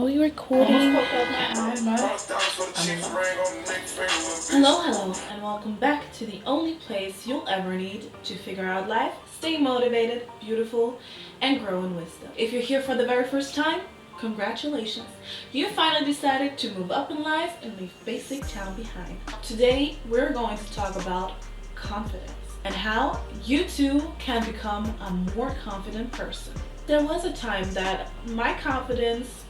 Are we recording? Hello, and welcome back to the only place you'll ever need to figure out life, stay motivated, beautiful, and grow in wisdom. If you're here for the very first time, congratulations. You finally decided to move up in life and leave basic town behind. Today, we're going to talk about confidence and how you too can become a more confident person. There was a time that my confidence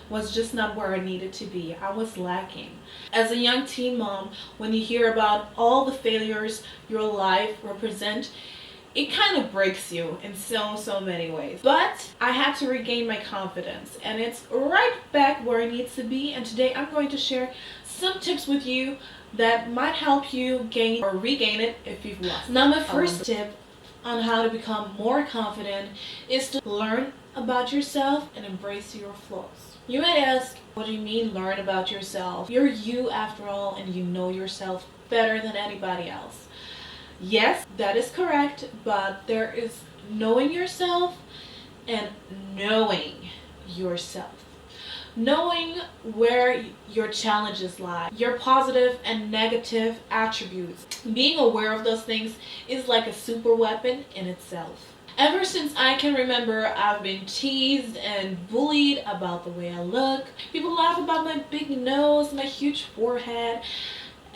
was just not where I needed to be. I was lacking. As a young teen mom, when you hear about all the failures your life represent, it kind of breaks you in so many ways. But I had to regain my confidence, and it's right back where it needs to be. And today I'm going to share some tips with you that might help you gain or regain it if you've lost. Now, my first tip on how to become more confident is to learn about yourself and embrace your flaws. You might ask, what do you mean learn about yourself? You're you after all, and you know yourself better than anybody else. Yes, that is correct, but there is knowing yourself and knowing yourself. Knowing where your challenges lie, your positive and negative attributes. Being aware of those things is like a super weapon in itself. Ever since I can remember, I've been teased and bullied about the way I look. People laugh about my big nose, my huge forehead,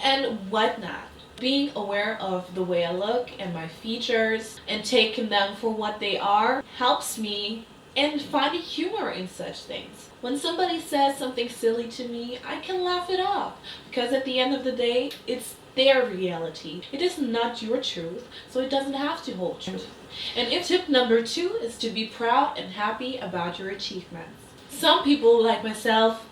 and whatnot. Being aware of the way I look and my features and taking them for what they are helps me and finding humor in such things. When somebody says something silly to me, I can laugh it off because at the end of the day, it's their reality. It is not your truth, so it doesn't have to hold true. And if tip number 2 is to be proud and happy about your achievements. Some people, like myself,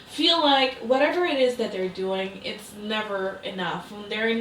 feel like whatever it is that they're doing, it's never enough. They're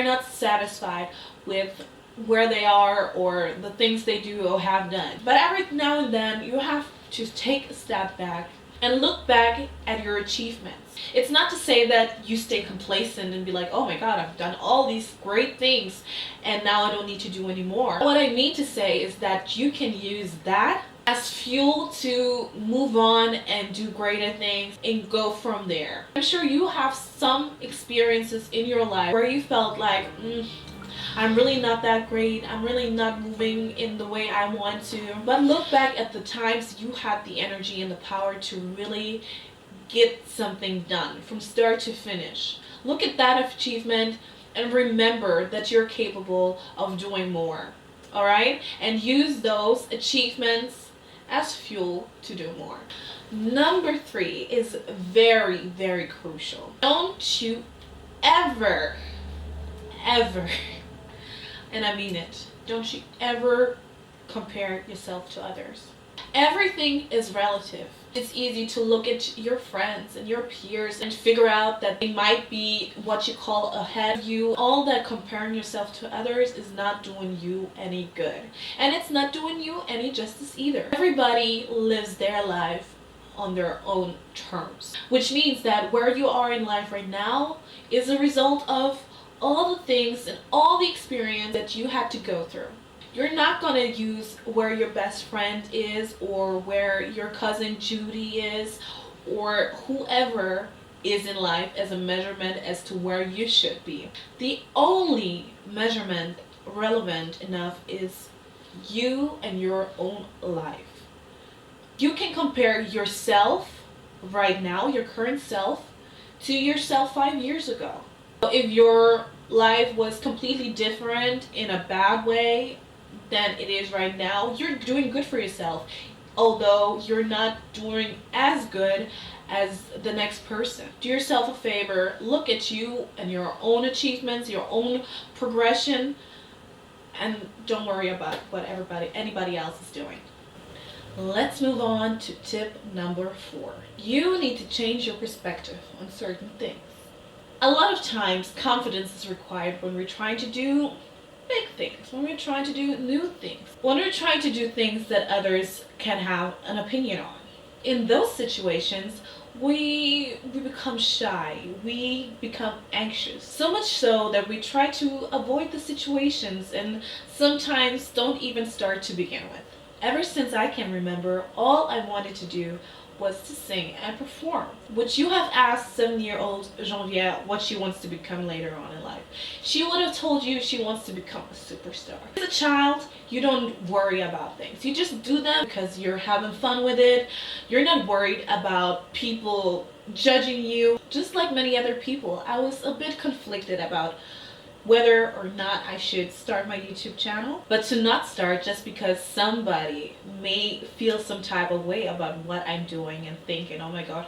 not satisfied with where they are or the things they do or have done. But every now and then you have to take a step back and look back at your achievements. It's not to say that you stay complacent and be like, oh my god, I've done all these great things and now I don't need to do any more. What I mean to say is that you can use that as fuel to move on and do greater things and go from there. I'm sure you have some experiences in your life where you felt like, I'm really not that great. I'm really not moving in the way I want to. But look back at the times you had the energy and the power to really get something done from start to finish. Look at that achievement and remember that you're capable of doing more. All right? And use those achievements as fuel to do more. Number 3 is very crucial. Don't you ever, and I mean it, don't you ever compare yourself to others. Everything is relative. It's easy to look at your friends and your peers and figure out that they might be what you call ahead of you. All that comparing yourself to others is not doing you any good. And it's not doing you any justice either. Everybody lives their life on their own terms, which means that where you are in life right now is a result of all the things and all the experience that you had to go through. You're not going to use where your best friend is or where your cousin Judy is or whoever is in life as a measurement as to where you should be. The only measurement relevant enough is you and your own life. You can compare yourself right now, your current self, to yourself 5 years ago. If your life was completely different in a bad way than it is right now, you're doing good for yourself, although you're not doing as good as the next person. Do yourself a favor, look at you and your own achievements, your own progression, and don't worry about what anybody else is doing. Let's move on to tip number 4. You need to change your perspective on certain things. A lot of times, confidence is required when we're trying to do big things, when we're trying to do new things, when we're trying to do things that others can have an opinion on. In those situations, we become shy, we become anxious, so much so that we try to avoid the situations and sometimes don't even start to begin with. Ever since I can remember, all I wanted to do was to sing and perform. Would you have asked 7-year-old Janvière what she wants to become later on in life? She would have told you she wants to become a superstar. As a child, you don't worry about things. You just do them because you're having fun with it. You're not worried about people judging you. Just like many other people, I was a bit conflicted about whether or not I should start my YouTube channel, but to not start just because somebody may feel some type of way about what I'm doing and thinking, oh my god,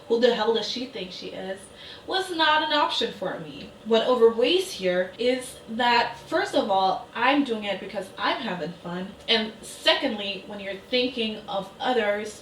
who the hell does she think she is, was not an option for me. What overweighs here is that, first of all, I'm doing it because I'm having fun, and secondly, when you're thinking of others,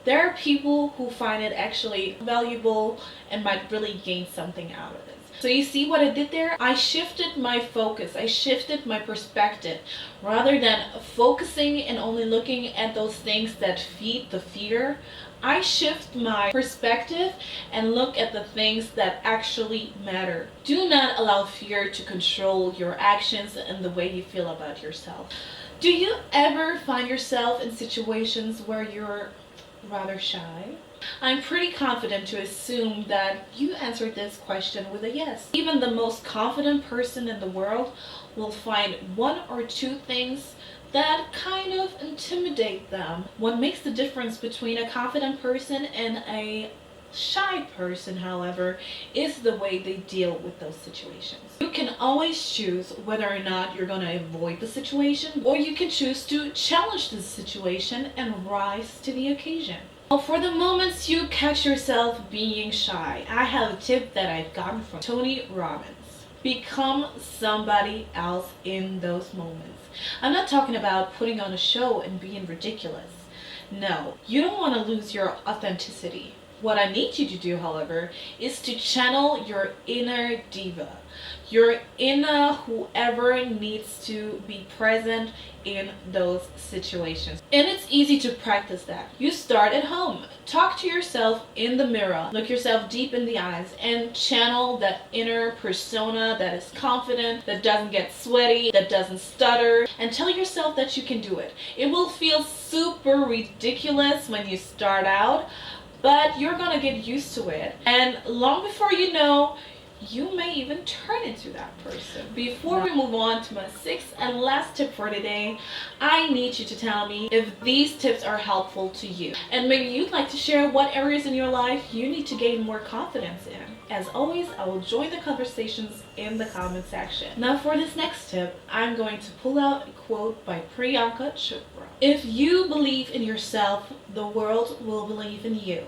there are people who find it actually valuable and might really gain something out of it. So you see what I did there? I shifted my focus, I shifted my perspective. Rather than focusing and only looking at those things that feed the fear, I shift my perspective and look at the things that actually matter. Do not allow fear to control your actions and the way you feel about yourself. Do you ever find yourself in situations where you're rather shy? I'm pretty confident to assume that you answered this question with a yes. Even the most confident person in the world will find one or two things that kind of intimidate them. What makes the difference between a confident person and a shy person, however, is the way they deal with those situations. You can always choose whether or not you're going to avoid the situation, or you can choose to challenge the situation and rise to the occasion. Well, for the moments you catch yourself being shy, I have a tip that I've gotten from Tony Robbins. Become somebody else in those moments. I'm not talking about putting on a show and being ridiculous. No, you don't want to lose your authenticity. What I need you to do, however, is to channel your inner diva, your inner whoever needs to be present in those situations. And it's easy to practice that. You start at home. Talk to yourself in the mirror. Look yourself deep in the eyes and channel that inner persona that is confident, that doesn't get sweaty, that doesn't stutter, and tell yourself that you can do it. It will feel super ridiculous when you start out, but you're gonna get used to it, and long before you know, you may even turn into that person. Before we move on to my sixth and last tip for today, I need you to tell me if these tips are helpful to you, and maybe you'd like to share what areas in your life you need to gain more confidence in. As always, I will join the conversations in the comment section. Now for this next tip, I'm going to pull out a quote by Priyanka Chopra. If you believe in yourself, the world will believe in you,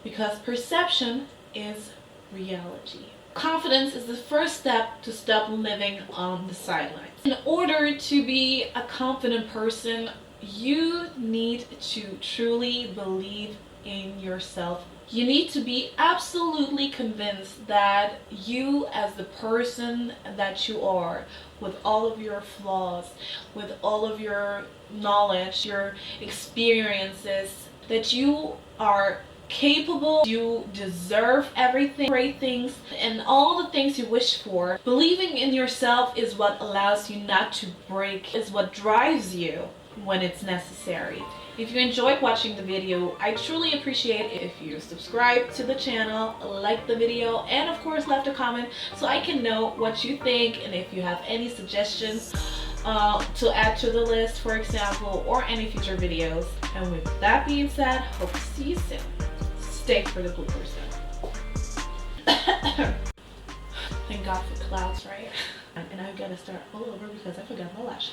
because perception is reality. Confidence is the first step to stop living on the sidelines. In order to be a confident person, you need to truly believe in yourself. You need to be absolutely convinced that you, as the person that you are, with all of your flaws, with all of your knowledge, your experiences, that you are capable, you deserve everything, great things, and all the things you wish for. Believing in yourself is what allows you not to break, is what drives you when it's necessary. If you enjoyed watching the video, I truly appreciate it if you subscribe to the channel, like the video, and of course left a comment so I can know what you think, and if you have any suggestions to add to the list, for example, or any future videos. And with that being said, hope to see you soon. Stay for the bloopers though. Thank God for clouds, right? And I've got to start all over because I forgot my lashes.